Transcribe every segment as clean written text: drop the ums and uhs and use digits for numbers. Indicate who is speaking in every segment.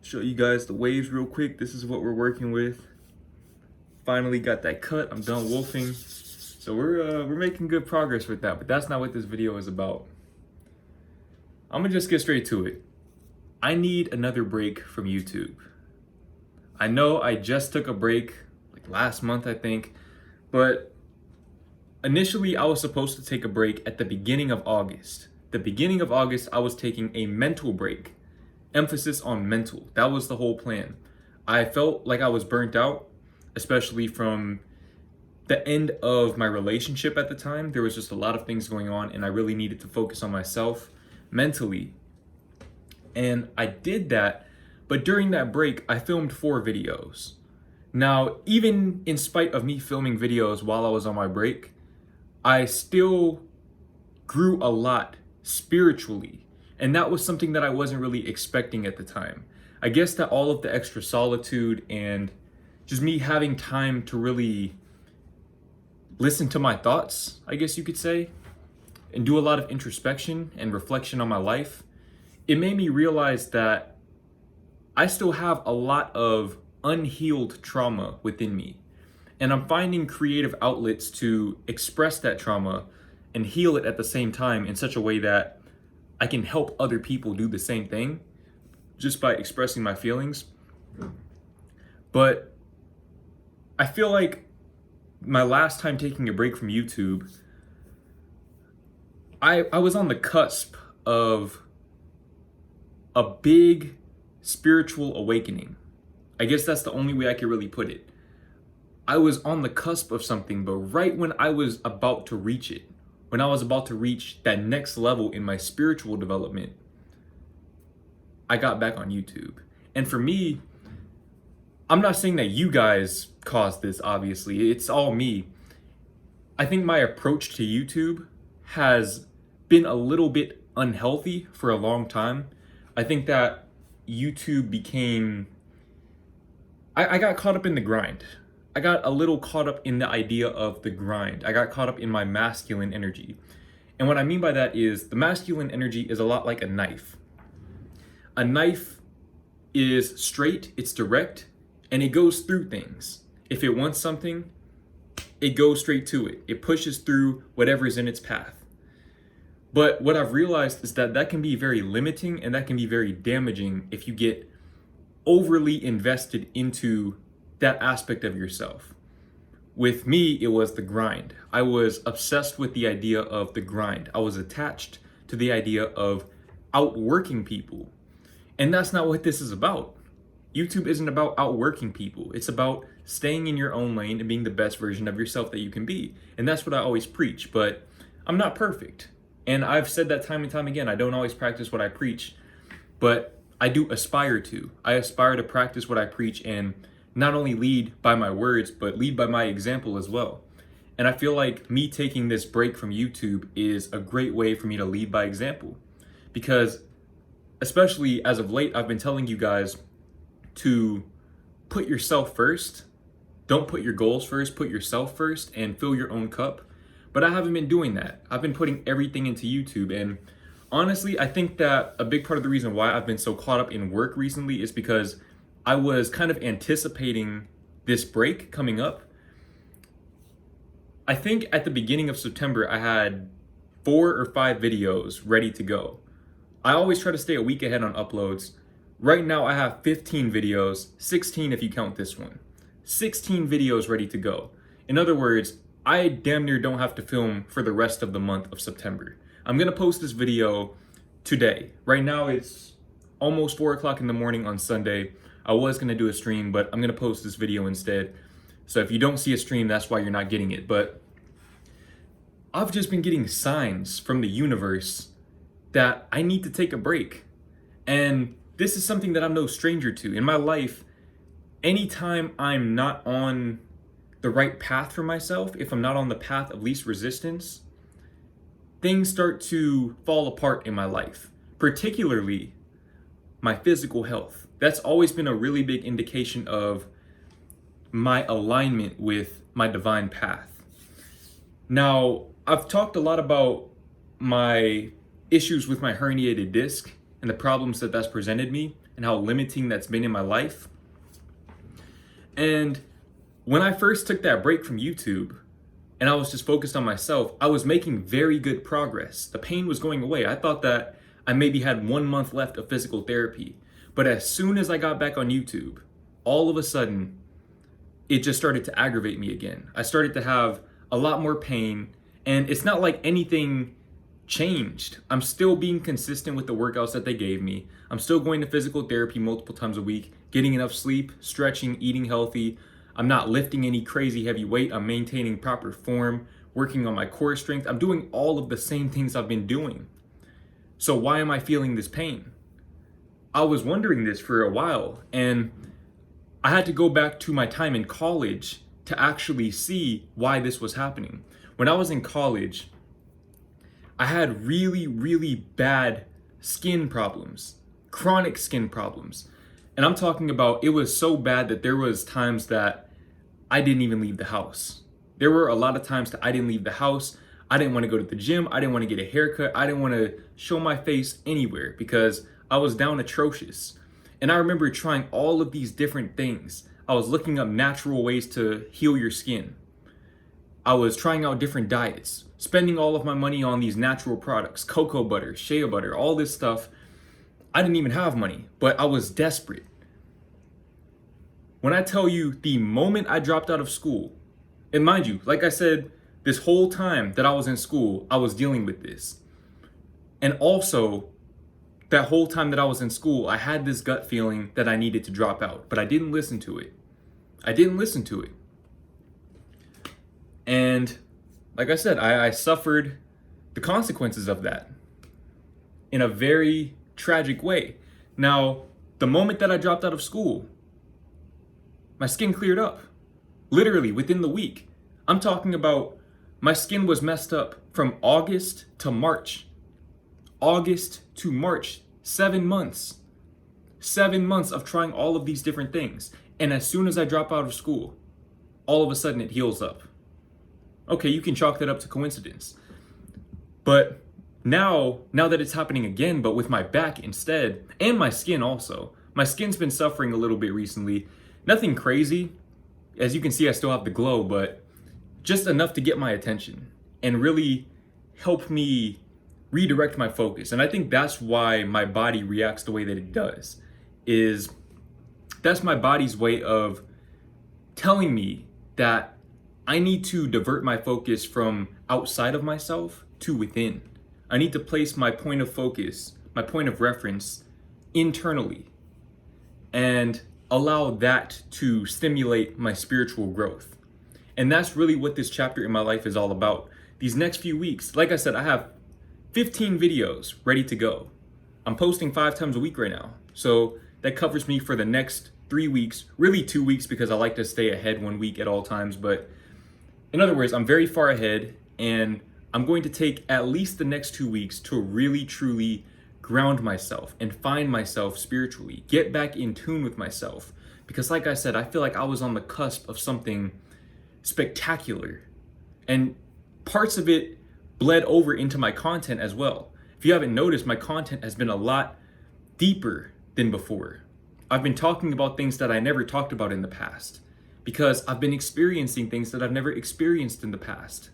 Speaker 1: Show you guys the waves real quick. This is what we're working with. Finally got that cut. I'm done wolfing. So we're making good progress with that, but that's not what this video is about. I'm gonna just get straight to it. I need another break from YouTube. I know I just took a break like last month, I think, but initially I was supposed to take a break at the beginning of August. The beginning of August, I was taking a mental break. Emphasis on mental. That was the whole plan. I felt like I was burnt out, especially from the end of my relationship at the time. There was just a lot of things going on and I really needed to focus on myself mentally. And I did that, but during that break, I filmed 4 videos. Now, even in spite of me filming videos while I was on my break, I still grew a lot spiritually. And that was something that I wasn't really expecting at the time. I guess that all of the extra solitude and just me having time to really listen to my thoughts, I guess you could say, and do a lot of introspection and reflection on my life, it made me realize that I still have a lot of unhealed trauma within me. And I'm finding creative outlets to express that trauma and heal it at the same time in such a way that I can help other people do the same thing just by expressing my feelings. But I feel like my last time taking a break from YouTube, I was on the cusp of a big spiritual awakening. I guess that's the only way I could really put it. I was on the cusp of something, but right when I was about to reach it, when I was about to reach that next level in my spiritual development, I got back on YouTube. And for me, I'm not saying that you guys caused this, obviously. It's all me. I think my approach to YouTube has been a little bit unhealthy for a long time. I think that YouTube became... I got caught up in the grind. I got a little caught up in the idea of the grind. I got caught up in my masculine energy. And what I mean by that is the masculine energy is a lot like a knife. A knife is straight, it's direct, and it goes through things. If it wants something, it goes straight to it. It pushes through whatever is in its path. But what I've realized is that that can be very limiting and that can be very damaging if you get overly invested into that aspect of yourself. With me, it was the grind. I was obsessed with the idea of the grind. I was attached to the idea of outworking people. And that's not what this is about. YouTube isn't about outworking people. It's about staying in your own lane and being the best version of yourself that you can be. And that's what I always preach, but I'm not perfect. And I've said that time and time again. I don't always practice what I preach, but I do aspire to. I aspire to practice what I preach and not only lead by my words, but lead by my example as well. And I feel like me taking this break from YouTube is a great way for me to lead by example. Because especially as of late, I've been telling you guys to put yourself first. Don't put your goals first, put yourself first and fill your own cup. But I haven't been doing that. I've been putting everything into YouTube. And honestly, I think that a big part of the reason why I've been so caught up in work recently is because I was kind of anticipating this break coming up. I think at the beginning of September, I had 4 or 5 videos ready to go. I always try to stay a week ahead on uploads. Right now, I have 15 videos, 16 if you count this one. 16 videos ready to go. In other words, I damn near don't have to film for the rest of the month of September. I'm gonna post this video today. Right now, it's almost 4 o'clock in the morning on Sunday. I was gonna do a stream, but I'm gonna post this video instead. So if you don't see a stream, that's why you're not getting it. But I've just been getting signs from the universe that I need to take a break. And this is something that I'm no stranger to. In my life, anytime I'm not on the right path for myself, if I'm not on the path of least resistance, things start to fall apart in my life, particularly my physical health. That's always been a really big indication of my alignment with my divine path. Now, I've talked a lot about my issues with my herniated disc and the problems that that's presented me. and how limiting that's been in my life. And when I first took that break from YouTube and I was just focused on myself, I was making very good progress. The pain was going away. I thought that I maybe had 1 month left of physical therapy. But as soon as I got back on YouTube, all of a sudden, it just started to aggravate me again. I started to have a lot more pain, and it's not like anything changed. I'm still being consistent with the workouts that they gave me. I'm still going to physical therapy multiple times a week, getting enough sleep, stretching, eating healthy. I'm not lifting any crazy heavy weight. I'm maintaining proper form, working on my core strength. I'm doing all of the same things I've been doing. So why am I feeling this pain? I was wondering this for a while, and I had to go back to my time in college to actually see why this was happening. When I was in college, I had really, really bad skin problems, chronic skin problems. And I'm talking about, it was so bad that there was times that I didn't even leave the house. There were a lot of times that I didn't leave the house. I didn't want to go to the gym. I didn't want to get a haircut. I didn't want to show my face anywhere because I was down atrocious. And I remember trying all of these different things. I was looking up natural ways to heal your skin. I was trying out different diets, spending all of my money on these natural products, cocoa butter, shea butter, all this stuff. I didn't even have money, but I was desperate. When I tell you, the moment I dropped out of school, and mind you, like I said, this whole time that I was in school, I was dealing with this. And also, that whole time that I was in school, I had this gut feeling that I needed to drop out, but I didn't listen to it. And like I said, I suffered the consequences of that in a very tragic way. Now, the moment that I dropped out of school, my skin cleared up. Literally within the week. I'm talking about my skin was messed up from August to March. August to March, 7 months. 7 months of trying all of these different things. And as soon as I drop out of school, all of a sudden it heals up. Okay, you can chalk that up to coincidence. But now that it's happening again, but with my back instead, and my skin also. My skin's been suffering a little bit recently. Nothing crazy. As you can see, I still have the glow, but just enough to get my attention and really help me redirect my focus. And I think that's why my body reacts the way that it does. That's my body's way of telling me that I need to divert my focus from outside of myself to within. I need to place my point of focus, my point of reference internally, and allow that to stimulate my spiritual growth. And that's really what this chapter in my life is all about. These next few weeks, like I said, I have 15 videos ready to go. I'm posting 5 times a week right now. So that covers me for the next 3 weeks, really 2 weeks, because I like to stay ahead 1 week at all times. But in other words, I'm very far ahead, and I'm going to take at least the next 2 weeks to really, truly ground myself and find myself spiritually, get back in tune with myself. Because like I said, I feel like I was on the cusp of something spectacular, and parts of it bled over into my content as well. If you haven't noticed, my content has been a lot deeper than before. I've been talking about things that I never talked about in the past because I've been experiencing things that I've never experienced in the past.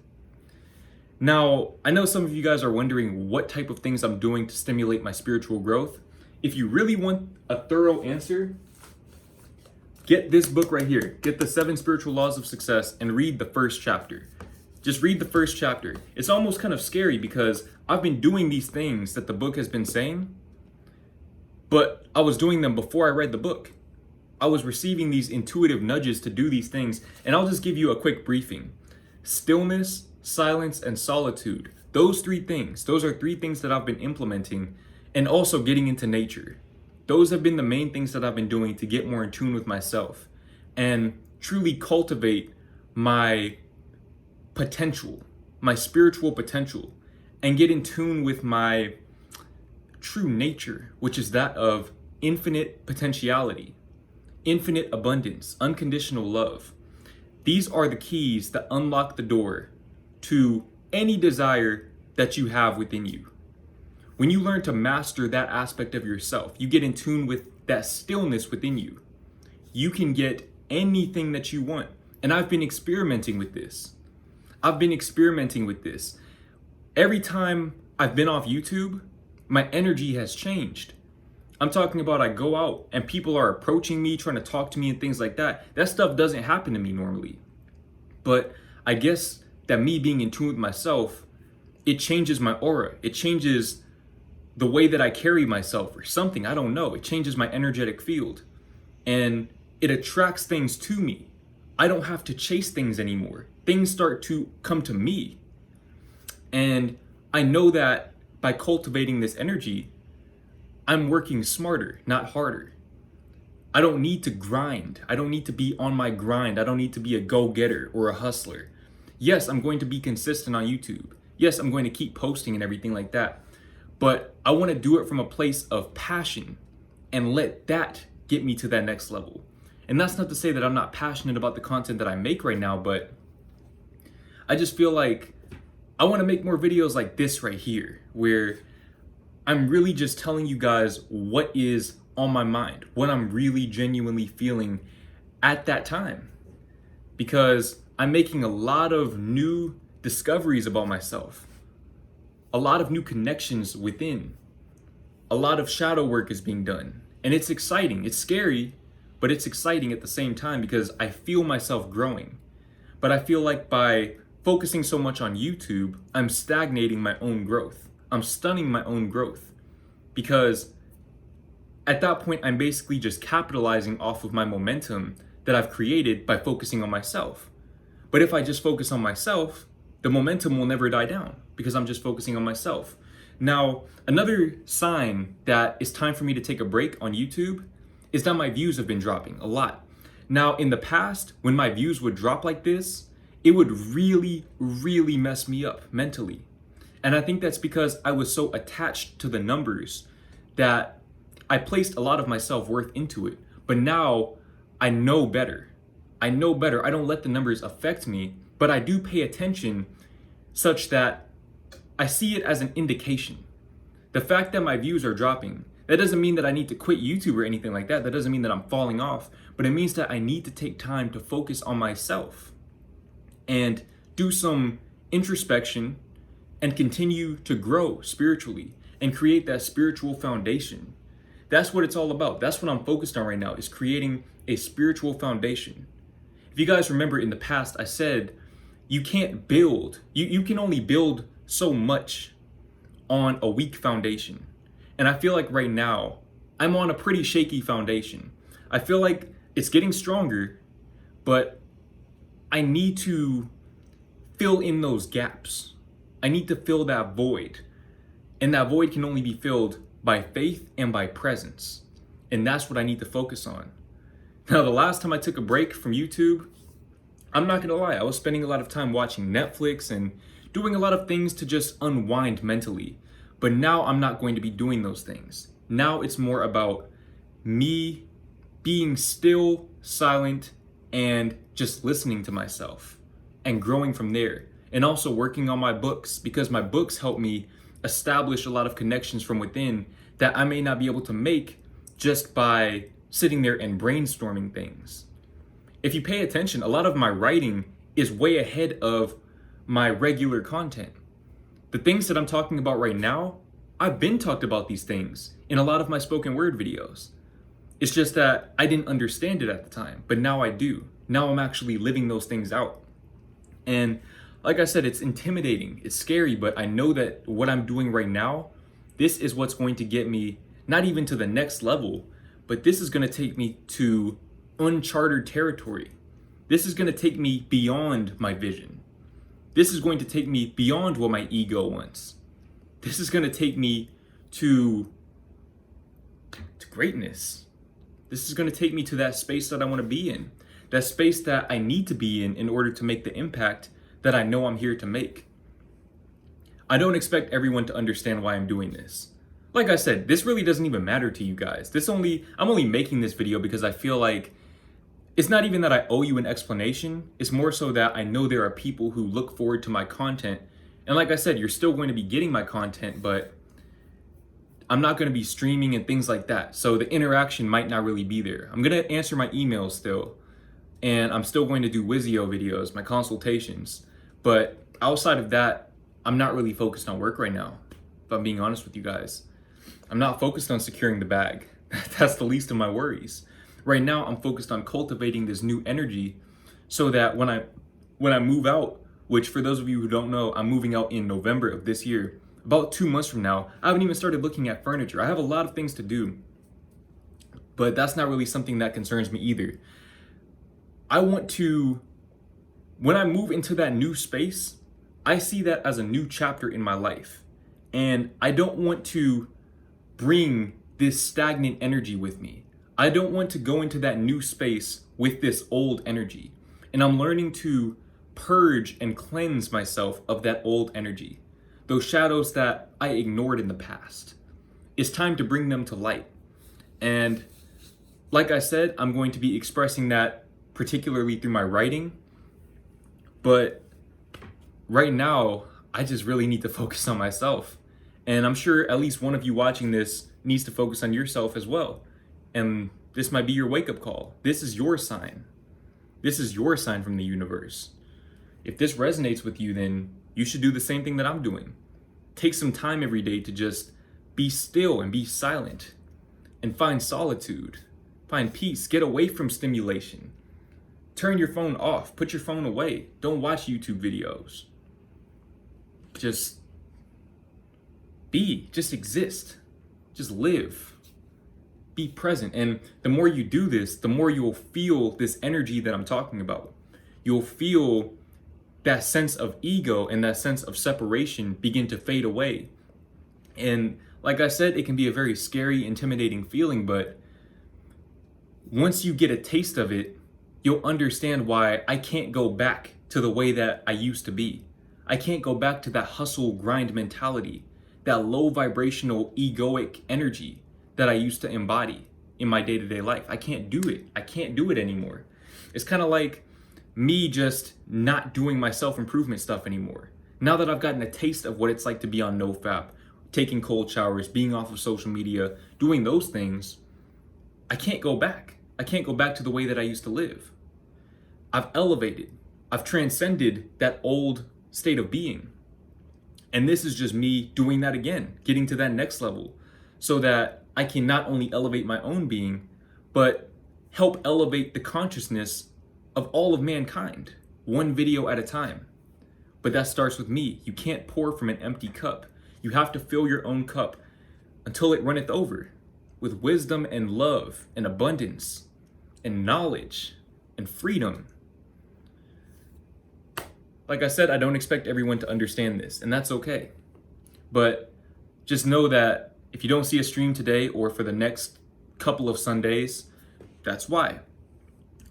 Speaker 1: Now, I know some of you guys are wondering what type of things I'm doing to stimulate my spiritual growth. If you really want a thorough answer, get this book right here. Get the 7 Spiritual Laws of Success and read the first chapter. Just read the first chapter. It's almost kind of scary because I've been doing these things that the book has been saying, but I was doing them before I read the book. I was receiving these intuitive nudges to do these things, and I'll just give you a quick briefing. Stillness, silence, and solitude. Those 3 things, those are 3 things that I've been implementing, and also getting into nature. Those have been the main things that I've been doing to get more in tune with myself and truly cultivate my potential, my spiritual potential, and get in tune with my true nature, which is that of infinite potentiality, infinite abundance, unconditional love. These are the keys that unlock the door to any desire that you have within you. When you learn to master that aspect of yourself, you get in tune with that stillness within you, you can get anything that you want. And I've been experimenting with this. Every time I've been off YouTube, my energy has changed. I'm talking about I go out and people are approaching me, trying to talk to me and things like that. That stuff doesn't happen to me normally. But I guess that me being in tune with myself, it changes my aura. It changes the way that I carry myself or something. I don't know. It changes my energetic field. And it attracts things to me. I don't have to chase things anymore. Things start to come to me. And I know that by cultivating this energy, I'm working smarter, not harder. I don't need to grind. I don't need to be on my grind. I don't need to be a go-getter or a hustler. Yes, I'm going to be consistent on YouTube. Yes, I'm going to keep posting and everything like that. But I want to do it from a place of passion and let that get me to that next level. And that's not to say that I'm not passionate about the content that I make right now, but I just feel like I want to make more videos like this right here, where I'm really just telling you guys what is on my mind, what I'm really genuinely feeling at that time. Because I'm making a lot of new discoveries about myself, a lot of new connections within, a lot of shadow work is being done. And it's exciting, it's scary, but it's exciting at the same time because I feel myself growing. But I feel like by focusing so much on YouTube, I'm stagnating my own growth. I'm stunning my own growth because at that point, I'm basically just capitalizing off of my momentum that I've created by focusing on myself. But if I just focus on myself, the momentum will never die down because I'm just focusing on myself. Now, another sign that it's time for me to take a break on YouTube is that my views have been dropping a lot. Now, in the past, when my views would drop like this, it would really, really mess me up mentally. And I think that's because I was so attached to the numbers that I placed a lot of my self-worth into it. But now I know better. I don't let the numbers affect me, but I do pay attention such that I see it as an indication. The fact that my views are dropping, that doesn't mean that I need to quit YouTube or anything like that. That doesn't mean that I'm falling off, but it means that I need to take time to focus on myself and do some introspection and continue to grow spiritually and create that spiritual foundation. That's what it's all about. That's what I'm focused on right now, is creating a spiritual foundation. If you guys remember in the past, I said you can't build, you can only build so much on a weak foundation. And I feel like right now, I'm on a pretty shaky foundation. I feel like it's getting stronger, but I need to fill in those gaps. I need to fill that void. And that void can only be filled by faith and by presence. And that's what I need to focus on. Now, the last time I took a break from YouTube, I'm not gonna lie, I was spending a lot of time watching Netflix and doing a lot of things to just unwind mentally. But now I'm not going to be doing those things. Now it's more about me being still, silent, and just listening to myself and growing from there. And also working on my books, because my books help me establish a lot of connections from within that I may not be able to make just by sitting there and brainstorming things. If you pay attention, a lot of my writing is way ahead of my regular content. The things that I'm talking about right now, I've been talked about these things in a lot of my spoken word videos. It's just that I didn't understand it at the time, but now I do. Now I'm actually living those things out. And like I said, it's intimidating, it's scary, but I know that what I'm doing right now, this is what's going to get me not even to the next level, but this is going to take me to uncharted territory. This is going to take me beyond my vision. This is going to take me beyond what my ego wants. This is going to take me to greatness. This is going to take me to that space that I want to be in, that space that I need to be in order to make the impact that I know I'm here to make. I don't expect everyone to understand why I'm doing this. Like I said, this really doesn't even matter to you guys. I'm only making this video because I feel like it's not even that I owe you an explanation. It's more so that I know there are people who look forward to my content. And like I said, you're still going to be getting my content, but I'm not going to be streaming and things like that. So the interaction might not really be there. I'm going to answer my emails still. And I'm still going to do Wizio videos, my consultations. But outside of that, I'm not really focused on work right now, if I'm being honest with you guys. I'm not focused on securing the bag. That's the least of my worries. Right now, I'm focused on cultivating this new energy so that when I move out, which for those of you who don't know, I'm moving out in November of this year, about 2 months from now. I haven't even started looking at furniture. I have a lot of things to do, but that's not really something that concerns me either. I want to, when I move into that new space, I see that as a new chapter in my life. And I don't want to bring this stagnant energy with me. I don't want to go into that new space with this old energy. And I'm learning to purge and cleanse myself of that old energy, those shadows that I ignored in the past. It's time to bring them to light. And like I said, I'm going to be expressing that particularly through my writing. But right now, I just really need to focus on myself. And I'm sure at least one of you watching this needs to focus on yourself as well. And this might be your wake-up call. This is your sign. This is your sign from the universe. If this resonates with you, then you should do the same thing that I'm doing. Take some time every day to just be still and be silent and find solitude, find peace, get away from stimulation. Turn your phone off, put your phone away. Don't watch YouTube videos. Just be, just exist, just live, be present. And the more you do this, the more you'll feel this energy that I'm talking about. You'll feel that sense of ego and that sense of separation begin to fade away. And like I said, it can be a very scary, intimidating feeling, but once you get a taste of it, you'll understand why I can't go back to the way that I used to be. I can't go back to that hustle grind mentality, that low vibrational egoic energy that I used to embody in my day-to-day life. I can't do it. I can't do it anymore. It's kind of like me just not doing my self-improvement stuff anymore. Now that I've gotten a taste of what it's like to be on NoFap, taking cold showers, being off of social media, doing those things, I can't go back. I can't go back to the way that I used to live. I've elevated. I've transcended that old state of being. And this is just me doing that again, getting to that next level so that I can not only elevate my own being, but help elevate the consciousness of all of mankind, one video at a time. But that starts with me. You can't pour from an empty cup. You have to fill your own cup until it runneth over with wisdom and love and abundance and knowledge and freedom. Like I said, I don't expect everyone to understand this, and that's okay. But just know that if you don't see a stream today or for the next couple of Sundays, that's why.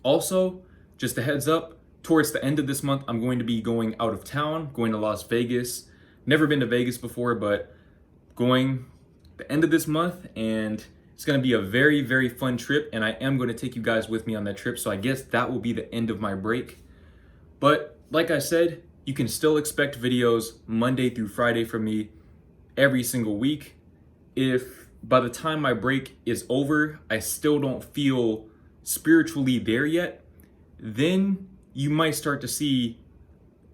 Speaker 1: Also, just a heads up, towards the end of this month, I'm going to be going out of town, going to Las Vegas. Never been to Vegas before, but going the end of this month, and it's going to be a very, very fun trip, and I am going to take you guys with me on that trip, so I guess that will be the end of my break. But like I said, you can still expect videos Monday through Friday from me every single week. If by the time my break is over, I still don't feel spiritually there yet, then you might start to see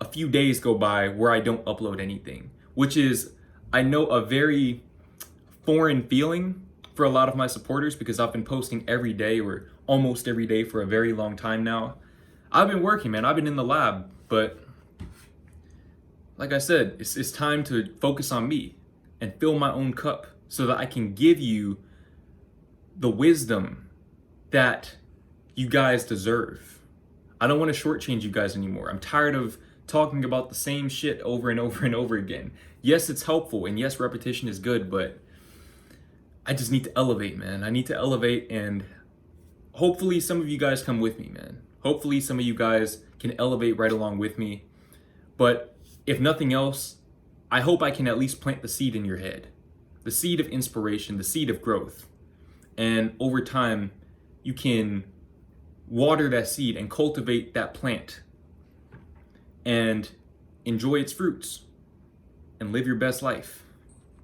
Speaker 1: a few days go by where I don't upload anything, which is, I know, a very foreign feeling for a lot of my supporters because I've been posting every day or almost every day for a very long time now. I've been working, man. I've been in the lab, but like I said, it's time to focus on me and fill my own cup so that I can give you the wisdom that you guys deserve. I don't want to shortchange you guys anymore. I'm tired of talking about the same shit over and over and over again. Yes, it's helpful, and yes, repetition is good, but I just need to elevate, man. I need to elevate, and hopefully some of you guys come with me, man. Hopefully some of you guys can elevate right along with me. But if nothing else, I hope I can at least plant the seed in your head. The seed of inspiration, the seed of growth. And over time, you can water that seed and cultivate that plant and enjoy its fruits and live your best life.